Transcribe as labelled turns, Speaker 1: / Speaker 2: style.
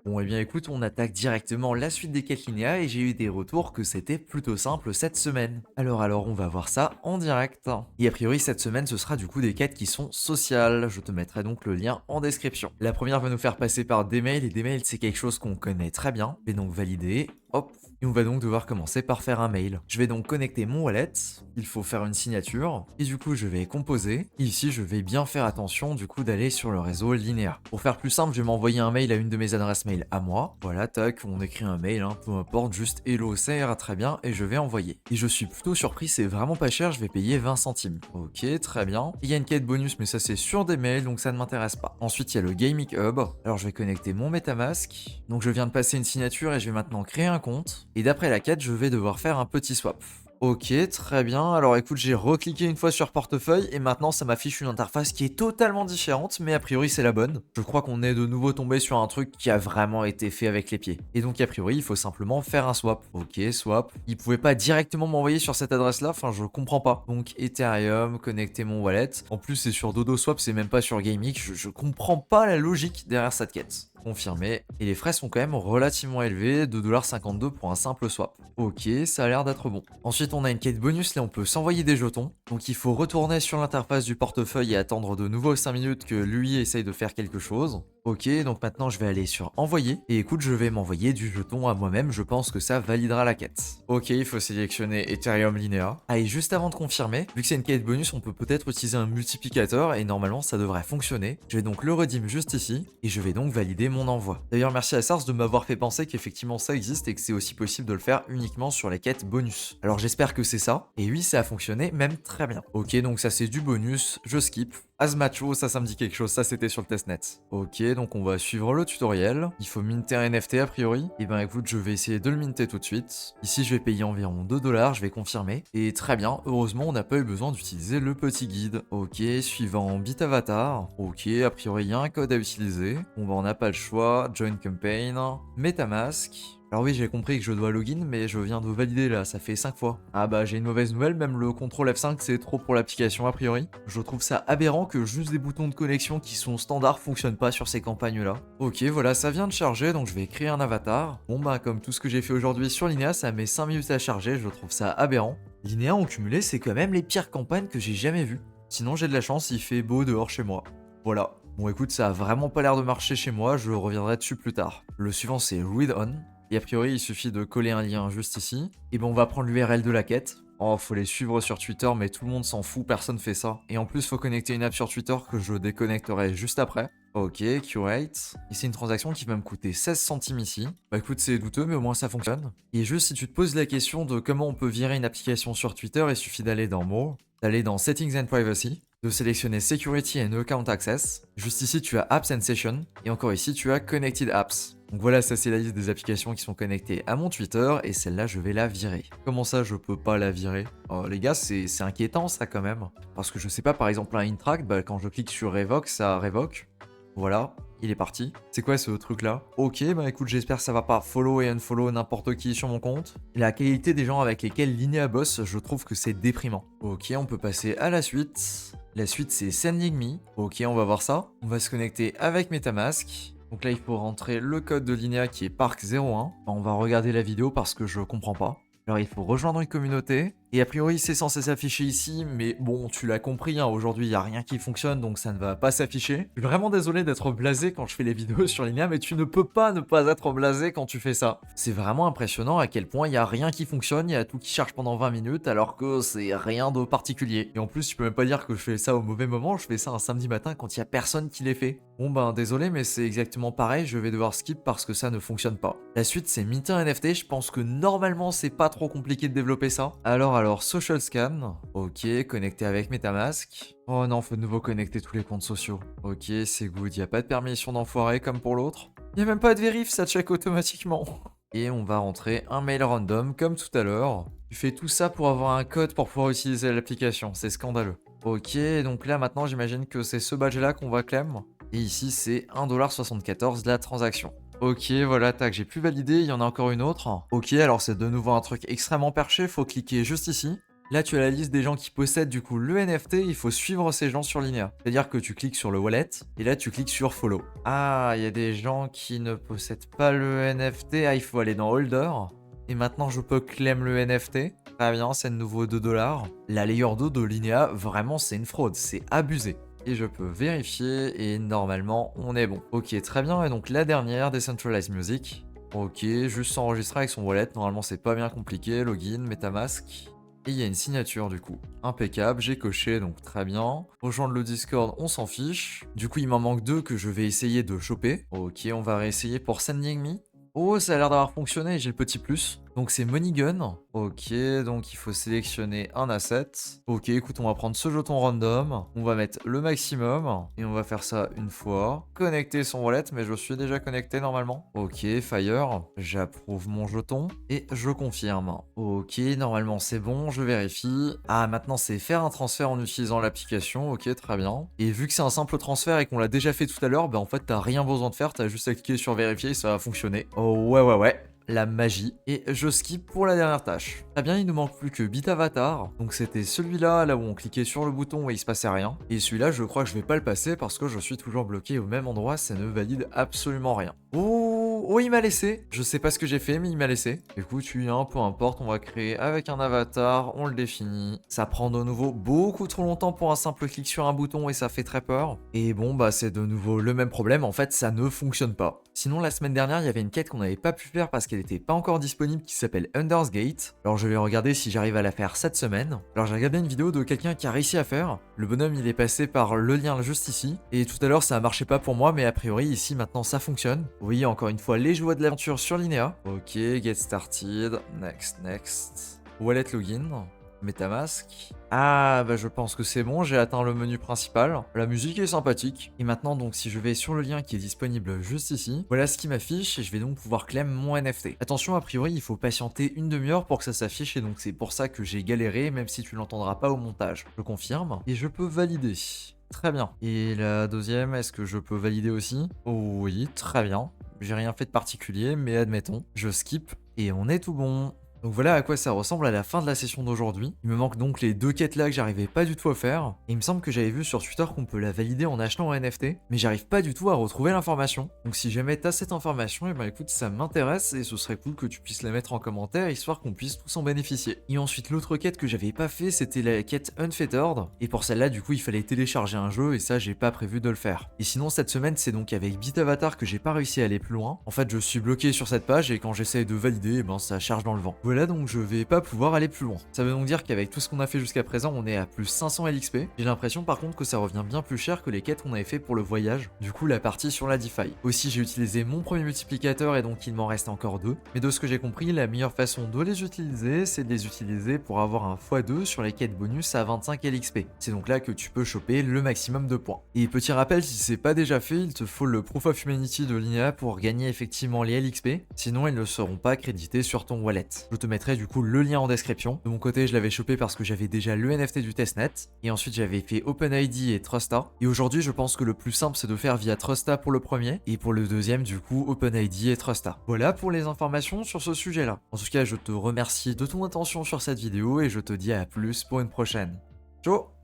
Speaker 1: Bon, eh bien écoute, on attaque directement la suite des quêtes linéaires et j'ai eu des retours que c'était plutôt simple cette semaine. Alors, on va voir ça en direct. Et a priori, cette semaine, ce sera du coup des quêtes qui sont sociales. Je te mettrai donc le lien en description. La première va nous faire passer par des mails et des mails, c'est quelque chose qu'on connaît très bien. Je vais donc valider. Hop. Et on va donc devoir commencer par faire un mail. Je vais donc connecter mon wallet. Il faut faire une signature. Et du coup, je vais composer. Et ici, je vais bien faire attention du coup d'aller sur le réseau linéaire. Pour faire plus simple, je vais m'envoyer un mail à une de mes adresses mail à moi. Voilà, tac, on écrit un mail, hein, peu importe, juste hello, ça ira très bien et je vais envoyer. Et je suis plutôt surpris, c'est vraiment pas cher, je vais payer 20 centimes. Ok, très bien. Il y a une quête bonus, mais ça c'est sur des mails, donc ça ne m'intéresse pas. Ensuite, il y a le Gaming Hub. Alors je vais connecter mon MetaMask. Donc je viens de passer une signature et je vais maintenant créer un compte. Et d'après la quête, je vais devoir faire un petit swap. Ok, très bien. Alors écoute, j'ai recliqué une fois sur portefeuille et maintenant ça m'affiche une interface qui est totalement différente, mais a priori c'est la bonne. Je crois qu'on est de nouveau tombé sur un truc qui a vraiment été fait avec les pieds. Et donc a priori, il faut simplement faire un swap. Ok, swap. Il pouvait pas directement m'envoyer sur cette adresse-là, enfin je comprends pas. Donc Ethereum, connecter mon wallet. En plus c'est sur Dodo Swap, c'est même pas sur Gamic. Je comprends pas la logique derrière cette quête. Confirmé. Et les frais sont quand même relativement élevés, 2,52$ pour un simple swap. Ok, ça a l'air d'être bon. Ensuite, on a une quête bonus, là on peut s'envoyer des jetons. Donc il faut retourner sur l'interface du portefeuille et attendre de nouveau 5 minutes que lui essaye de faire quelque chose. Ok, donc maintenant je vais aller sur envoyer. Et écoute, je vais m'envoyer du jeton à moi-même, je pense que ça validera la quête. Ok, il faut sélectionner Ethereum Linea. Ah, et juste avant de confirmer, vu que c'est une quête bonus, on peut peut-être utiliser un multiplicateur et normalement ça devrait fonctionner. Je vais donc le redeem juste ici et je vais donc valider mon envoi. D'ailleurs, merci à Sars de m'avoir fait penser qu'effectivement ça existe et que c'est aussi possible de le faire uniquement sur les quêtes bonus. Alors j'espère que c'est ça. Et oui, ça a fonctionné même très bien. Ok, donc ça c'est du bonus, je skip. Asmacho, ça me dit quelque chose, ça c'était sur le testnet. Ok, donc on va suivre le tutoriel. Il faut minter un NFT a priori. Et ben écoute, je vais essayer de le minter tout de suite. Ici, je vais payer environ 2$, je vais confirmer. Et très bien, heureusement, on n'a pas eu besoin d'utiliser le petit guide. Ok, suivant Bitavatar. Ok, a priori, il y a un code à utiliser. Bon bah on n'a pas le choix. Join campaign. MetaMask. Alors oui, j'ai compris que je dois login, mais je viens de valider là, ça fait 5 fois. Ah bah j'ai une mauvaise nouvelle, même le CTRL F5 c'est trop pour l'application a priori. Je trouve ça aberrant que juste des boutons de connexion qui sont standards fonctionnent pas sur ces campagnes là. Ok, voilà, ça vient de charger, donc je vais créer un avatar. Bon bah comme tout ce que j'ai fait aujourd'hui sur Linea, ça met 5 minutes à charger, je trouve ça aberrant. Linea en cumulé, c'est quand même les pires campagnes que j'ai jamais vues. Sinon j'ai de la chance, il fait beau dehors chez moi. Voilà. Bon écoute, ça a vraiment pas l'air de marcher chez moi, je reviendrai dessus plus tard. Le suivant c'est Read On. Et a priori, il suffit de coller un lien juste ici. Et ben on va prendre l'URL de la quête. Oh, faut les suivre sur Twitter, mais tout le monde s'en fout, personne fait ça. Et en plus, faut connecter une app sur Twitter que je déconnecterai juste après. Ok, curate. Et c'est une transaction qui va me coûter 16 centimes ici. Bah écoute, c'est douteux, mais au moins ça fonctionne. Et juste si tu te poses la question de comment on peut virer une application sur Twitter, il suffit d'aller dans More, d'aller dans Settings and Privacy, de sélectionner Security and Account Access. Juste ici, tu as Apps and Session. Et encore ici, tu as Connected Apps. Donc voilà, ça c'est la liste des applications qui sont connectées à mon Twitter et celle-là je vais la virer. Comment ça je peux pas la virer? Oh les gars, c'est inquiétant ça quand même. Parce que je sais pas, par exemple un Intract, bah, quand je clique sur Revoke, ça révoque. Voilà, il est parti. C'est quoi ce truc là? Ok, bah écoute, j'espère que ça va pas follow et unfollow n'importe qui sur mon compte. La qualité des gens avec lesquels Linea bosse, je trouve que c'est déprimant. Ok, on peut passer à la suite. La suite c'est Sending Me. Ok, on va voir ça. On va se connecter avec MetaMask. Donc là, il faut rentrer le code de Linea qui est Park01. On va regarder la vidéo parce que je comprends pas. Alors, il faut rejoindre une communauté. Et a priori, c'est censé s'afficher ici, mais bon, tu l'as compris, hein, aujourd'hui, il n'y a rien qui fonctionne, donc ça ne va pas s'afficher. Je suis vraiment désolé d'être blasé quand je fais les vidéos sur Linea, mais tu ne peux pas ne pas être blasé quand tu fais ça. C'est vraiment impressionnant à quel point il n'y a rien qui fonctionne, il y a tout qui charge pendant 20 minutes, alors que c'est rien de particulier. Et en plus, tu peux même pas dire que je fais ça au mauvais moment, je fais ça un samedi matin quand il y a personne qui l'ait fait. Bon ben, désolé, mais c'est exactement pareil, je vais devoir skip parce que ça ne fonctionne pas. La suite, c'est Minter NFT, je pense que normalement, c'est pas trop compliqué de développer ça. Alors, Social Scan, ok, connecté avec MetaMask. Oh non, faut de nouveau connecter tous les comptes sociaux. Ok, c'est good, y a pas de permission d'enfoirer comme pour l'autre. Y a même pas de vérif, ça check automatiquement. Et on va rentrer un mail random comme tout à l'heure. Tu fais tout ça pour avoir un code pour pouvoir utiliser l'application, c'est scandaleux. Ok, donc là maintenant j'imagine que c'est ce badge là qu'on va claim. Et ici c'est 1,74$ la transaction. Ok, voilà, tac, j'ai pu valider, il y en a encore une autre. Ok, alors c'est de nouveau un truc extrêmement perché, faut cliquer juste ici. Là, tu as la liste des gens qui possèdent du coup le NFT, il faut suivre ces gens sur Linea. C'est-à-dire que tu cliques sur le wallet et là tu cliques sur follow. Ah, il y a des gens qui ne possèdent pas le NFT, ah il faut aller dans holder. Et maintenant je peux claim le NFT. Très bien, c'est de nouveau 2 dollars. La layer 2 de Linea, vraiment c'est une fraude, c'est abusé. Et je peux vérifier et normalement on est bon. Ok, très bien, et donc la dernière, Decentralized Music. Ok, juste s'enregistrer avec son wallet, normalement c'est pas bien compliqué, login, MetaMask. Et il y a une signature du coup. Impeccable, j'ai coché, donc très bien. Rejoindre le Discord, on s'en fiche. Du coup, il m'en manque 2 que je vais essayer de choper. Ok, on va réessayer pour Sending Me. Oh, ça a l'air d'avoir fonctionné, j'ai le petit plus. Donc c'est Money Gun. Ok, donc il faut sélectionner un asset. Ok, écoute, on va prendre ce jeton random. On va mettre le maximum. Et on va faire ça une fois. Connecter son wallet, mais je suis déjà connecté normalement. Ok, Fire. J'approuve mon jeton. Et je confirme. Ok, normalement c'est bon, je vérifie. Ah, maintenant c'est faire un transfert en utilisant l'application. Ok, très bien. Et vu que c'est un simple transfert et qu'on l'a déjà fait tout à l'heure, bah en fait t'as rien besoin de faire, t'as juste à cliquer sur vérifier et ça va fonctionner. Oh ouais. La magie. Et je skip pour la dernière tâche. Très bien, il nous manque plus que Bitavatar. Donc c'était celui-là, là où on cliquait sur le bouton et il se passait rien. Et celui-là, je crois que je vais pas le passer parce que je suis toujours bloqué au même endroit, ça ne valide absolument rien. Oh, il m'a laissé. Je sais pas ce que j'ai fait, mais il m'a laissé. Écoute, peu importe, on va créer avec un avatar, on le définit. Ça prend de nouveau beaucoup trop longtemps pour un simple clic sur un bouton et ça fait très peur. Et bon, bah c'est de nouveau le même problème, en fait, ça ne fonctionne pas. Sinon, la semaine dernière, il y avait une quête qu'on n'avait pas pu faire parce qu'elle n'était pas encore disponible qui s'appelle Ender's Gate. Alors je vais regarder si j'arrive à la faire cette semaine. Alors j'ai regardé une vidéo de quelqu'un qui a réussi à faire. Le bonhomme il est passé par le lien juste ici. Et tout à l'heure ça a marché pas pour moi, mais a priori ici maintenant ça fonctionne. Vous voyez encore une fois les joies de l'aventure sur Linea. Ok, get started, next. Wallet login. MetaMask. Ah, bah je pense que c'est bon, j'ai atteint le menu principal. La musique est sympathique. Et maintenant, donc, si je vais sur le lien qui est disponible juste ici, voilà ce qui m'affiche et je vais donc pouvoir claim mon NFT. Attention, a priori, il faut patienter une demi-heure pour que ça s'affiche et donc c'est pour ça que j'ai galéré, même si tu l'entendras pas au montage. Je confirme et je peux valider. Très bien. Et la deuxième, est-ce que je peux valider aussi? Oh oui, très bien. J'ai rien fait de particulier, mais admettons. Je skip et on est tout bon. Donc voilà à quoi ça ressemble à la fin de la session d'aujourd'hui. Il me manque donc les 2 quêtes là que j'arrivais pas du tout à faire. Et il me semble que j'avais vu sur Twitter qu'on peut la valider en achetant un NFT, mais j'arrive pas du tout à retrouver l'information. Donc si jamais t'as cette information, et ben écoute, ça m'intéresse et ce serait cool que tu puisses la mettre en commentaire histoire qu'on puisse tous en bénéficier. Et ensuite l'autre quête que j'avais pas fait, c'était la quête Unfettered. Et pour celle-là, du coup, il fallait télécharger un jeu et ça, j'ai pas prévu de le faire. Et sinon, cette semaine, c'est donc avec Bitavatar que j'ai pas réussi à aller plus loin. En fait, je suis bloqué sur cette page et quand j'essaye de valider, et ben ça charge dans le vent. Voilà, donc je vais pas pouvoir aller plus loin. Ça veut donc dire qu'avec tout ce qu'on a fait jusqu'à présent, on est à plus 500 LXP. J'ai l'impression par contre que ça revient bien plus cher que les quêtes qu'on avait fait pour le voyage. Du coup, la partie sur la DeFi. Aussi, j'ai utilisé mon premier multiplicateur et donc il m'en reste encore 2. Mais de ce que j'ai compris, la meilleure façon de les utiliser, c'est de les utiliser pour avoir un x2 sur les quêtes bonus à 25 LXP. C'est donc là que tu peux choper le maximum de points. Et petit rappel, si c'est pas déjà fait, il te faut le Proof of Humanity de Linea pour gagner effectivement les LXP. Sinon, ils ne seront pas crédités sur ton wallet. Je te mettrai du coup le lien en description. De mon côté, je l'avais chopé parce que j'avais déjà le NFT du testnet. Et ensuite, j'avais fait OpenID et Trusta. Et aujourd'hui, je pense que le plus simple, c'est de faire via Trusta pour le premier. Et pour le deuxième, du coup, OpenID et Trusta. Voilà pour les informations sur ce sujet-là. En tout cas, je te remercie de ton attention sur cette vidéo et je te dis à plus pour une prochaine. Ciao!